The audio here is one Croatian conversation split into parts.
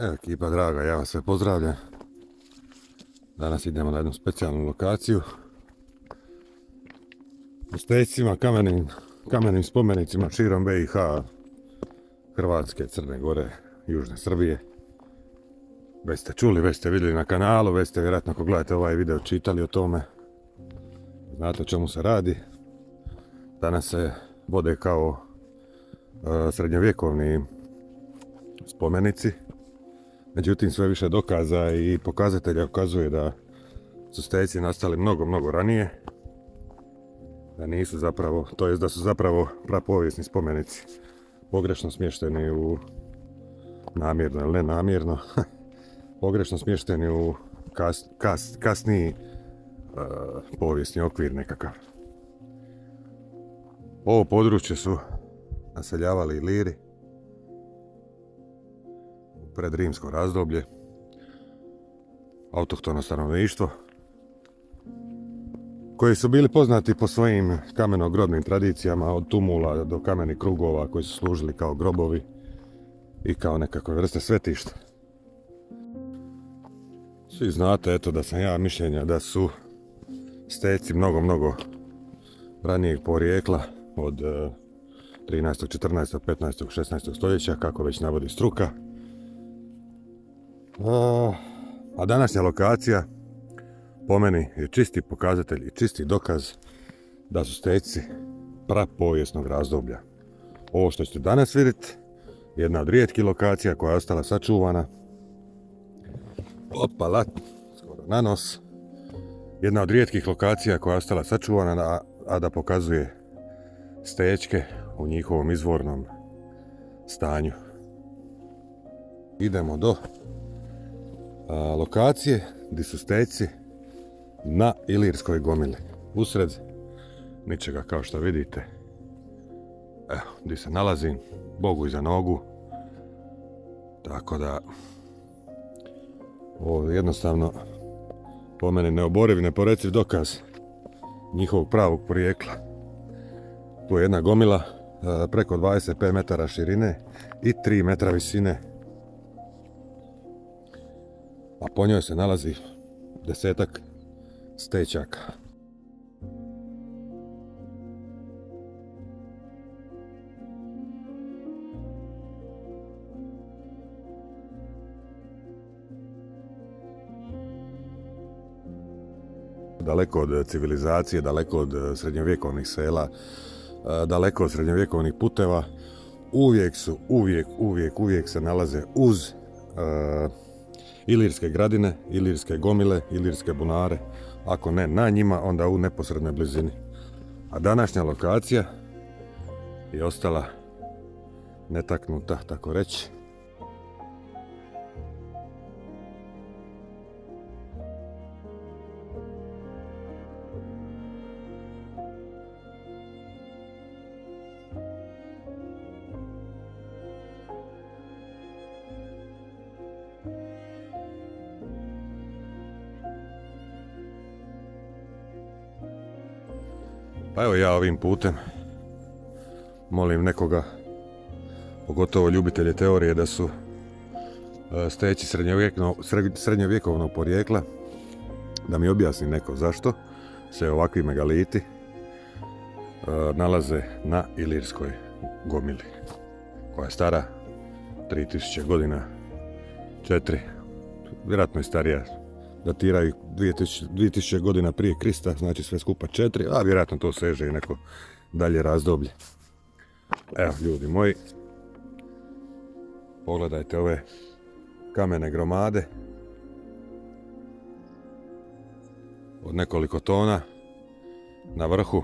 Evo ekipa draga, ja vas sve pozdravljam. Danas idemo na jednu specijalnu lokaciju. U stecima, kamenim spomenicima širom BiH, Hrvatske, Crne Gore, Južne Srbije. Već ste čuli, već ste vidjeli na kanalu, već ste vjerojatno ako gledate ovaj video čitali o tome. Znate o čemu se radi. Danas se vode kao srednjovjekovni spomenici. Međutim, sve više dokaza i pokazatelja ukazuje da su steci nastali mnogo ranije. Da nisu zapravo, to jest da su zapravo prapovijesni spomenici pogrešno smješteni u, namjerno ili nenamjerno, pogrešno smješteni u kasniji povijesni okvir nekakav. Ovo područje su naseljavali Iliri u predrimsko razdoblje, autohtono stanovništvo, koji su bili poznati po svojim kamenogrobnim tradicijama, od tumula do kamenih krugova koji su služili kao grobovi i kao nekakve vrste svetišta. Svi znate, eto, da sam ja mišljenja da su steci mnogo ranijeg porijekla od 13., 14., 15., 16. stoljeća, kako već navodi struka. A današnja lokacija po meni je čisti pokazatelj i čisti dokaz da su steci prapovijesnog razdoblja. Ovo što ćete danas vidjeti je jedna od rijetkih lokacija koja je ostala sačuvana. Opala, skoro na nos. Jedna od rijetkih lokacija koja je ostala sačuvana, a da pokazuje stečke u njihovom izvornom stanju. Idemo do lokacije gdje su steci na Ilirskoj gomili. Usred ničega, kao što vidite. Evo, gdje se nalazim, Bogu iza nogu. Tako da ovo je jednostavno po meni neoboriv, neporeciv dokaz njihovog pravog porijekla. Tu je jedna gomila preko 25 metara širine i 3 metra visine. A po njoj se nalazi 10-ak stečaka. Daleko od civilizacije, daleko od srednjovjekovnih sela, daleko od srednjovjekovnih puteva, uvijek se nalaze uz ilirske gradine, ilirske gomile, ilirske bunare. Ako ne na njima, onda u neposrednoj blizini. A današnja lokacija je ostala netaknuta, tako reći. Pa evo, ja ovim putem molim nekoga, pogotovo ljubitelje teorije, da su steci srednjovjekovnog porijekla, da mi objasni neko zašto se ovakvi megaliti nalaze na Ilirskoj gomili, koja je stara 3000 godina, 4, vjerojatno i starija. Datiraju 2000 godina prije Krista, znači sve skupa 4, a vjerojatno to seže i neko dalje razdoblje. Evo, ljudi moji, pogledajte ove kamene gromade od nekoliko tona na vrhu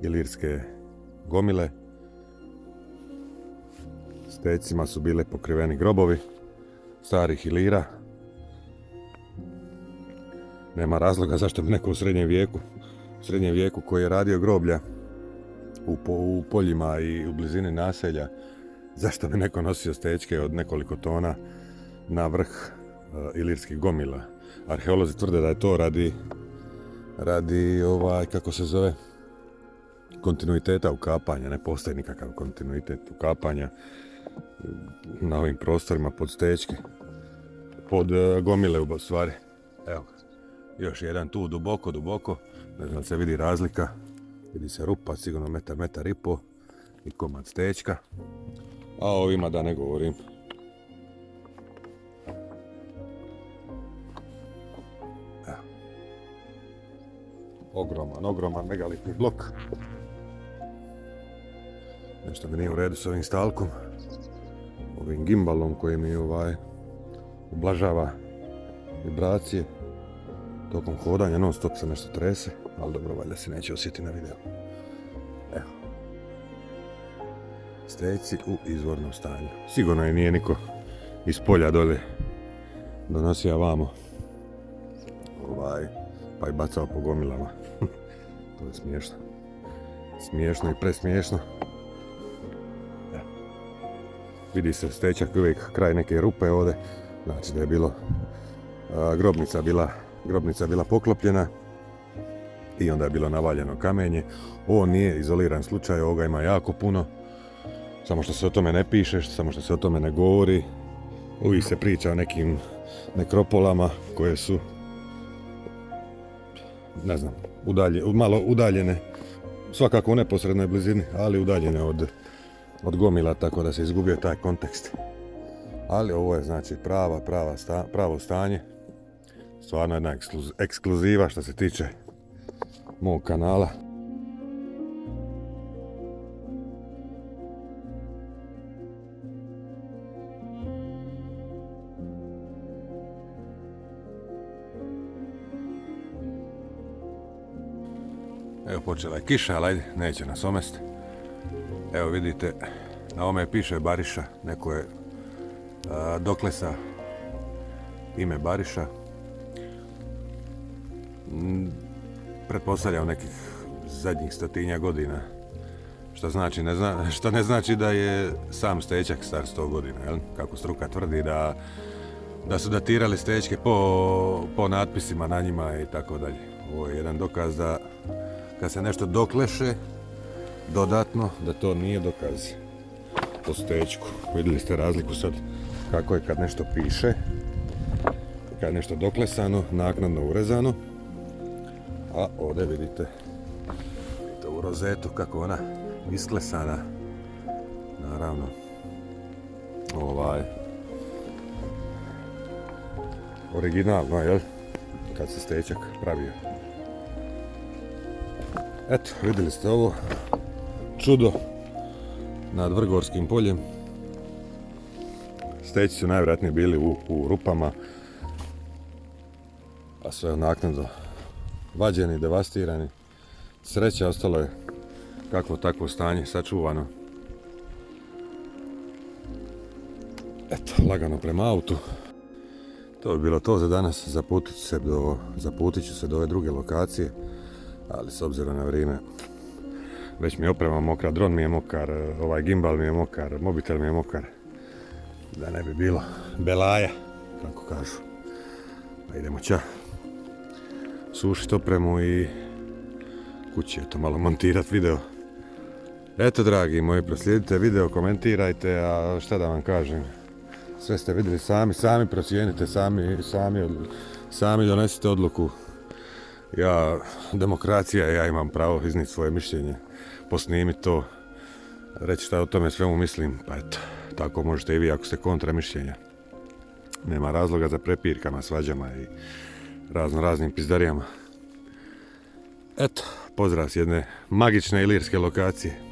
Ilirske gomile. Stecima su bile pokriveni grobovi starih Ilira. Nema razloga zašto bi neko u srednjem vijeku koji je radio groblja u poljima i u blizini naselja, zašto bi neko nosio stečke od nekoliko tona na vrh ilirskih gomila. Arheolozi tvrde da je to radi kako se zove, kontinuiteta ukapanja. Ne postoji nikakav kontinuitet ukapanja. na ovim prostorima pod stečke, pod gomile u stvari. Evo ga, još jedan tu duboko, ne znam da se vidi razlika, vidi se rupa, sigurno metar i pol i komad stečka, a ovima da ne govorim. Evo. Ogroman megalitni blok. Nešto mi nije u redu s ovim stalkom, ovim gimbalom koji mi ublažava vibracije tokom hodanja, non stop se nešto trese, ali dobro, valjda se neće osjetiti na videu. Evo. Steci u izvornom stanju. Sigurno je nije niko iz polja dolje donosio vamo pa i bacao po gomilama. To je smiješno. Smiješno i presmiješno. Vidi se stečak uvijek kraj neke rupe ovdje, znači da je bilo grobnica bila poklopljena i onda je bilo navaljeno kamenje. Ovo nije izoliran slučaj, ovoga ima jako puno, samo što se o tome ne piše, samo što se o tome ne govori. Uvijek se priča o nekim nekropolama koje su, ne znam, malo udaljene, svakako u neposrednoj blizini, ali udaljene od gomila, tako da se izgubio taj kontekst. Ali ovo je znači pravo stanje. Stvarno jedna ekskluziva što se tiče mog kanala. Evo počela je kiša, ali ajde, neće nas omesti. Evo vidite, na ovome piše Bariša, neko je doklesa ime Bariša. Pretpostavljam nekih zadnjih 100 godina, što ne znači da je sam stečak star 100 godina, jel? Kako struka tvrdi da su datirali stečke po natpisima na njima i tako dalje. Ovo je jedan dokaz da kad se nešto dokleše dodatno, da to nije dokaz po stečku. Vidjeli ste razliku sad kako je kad nešto piše, kad je nešto doklesano, naknadno urezano, a ovdje vidite u rozetu kako ona isklesana, naravno originalno, jel, kad se stečak pravio. Eto, vidjeli ste ovo čudo nad Vrgorskim poljem. Steci su najvjerojatnije bili u rupama, a sve naknadno vađeni, devastirani. Sreća, ostalo je kakvo takvo stanje, sačuvano. Eto, lagano prema autu. To bi bilo to za danas. Zaputit ću se do ove druge lokacije, ali s obzirom na vrijeme, već mi je oprema mokra, dron mi je mokar, ovaj gimbal mi je mokar, mobitel mi je mokar, da ne bi bilo belaja, kako kažu. Pa idemo ća sušiti opremu i kući to malo montirati video. Eto, dragi moji, proslijedite video, komentirajte, a šta da vam kažem, sve ste vidjeli sami procijenite, sami donesite odluku. Ja imam pravo iznijeti svoje mišljenje, posnimiti to, reći šta o tome svemu mislim, pa eto, tako možete i vi ako ste kontra mišljenja. Nema razloga za prepirkama, svađama i raznim pizdarijama. Eto, pozdrav s jedne magične ilirske lokacije.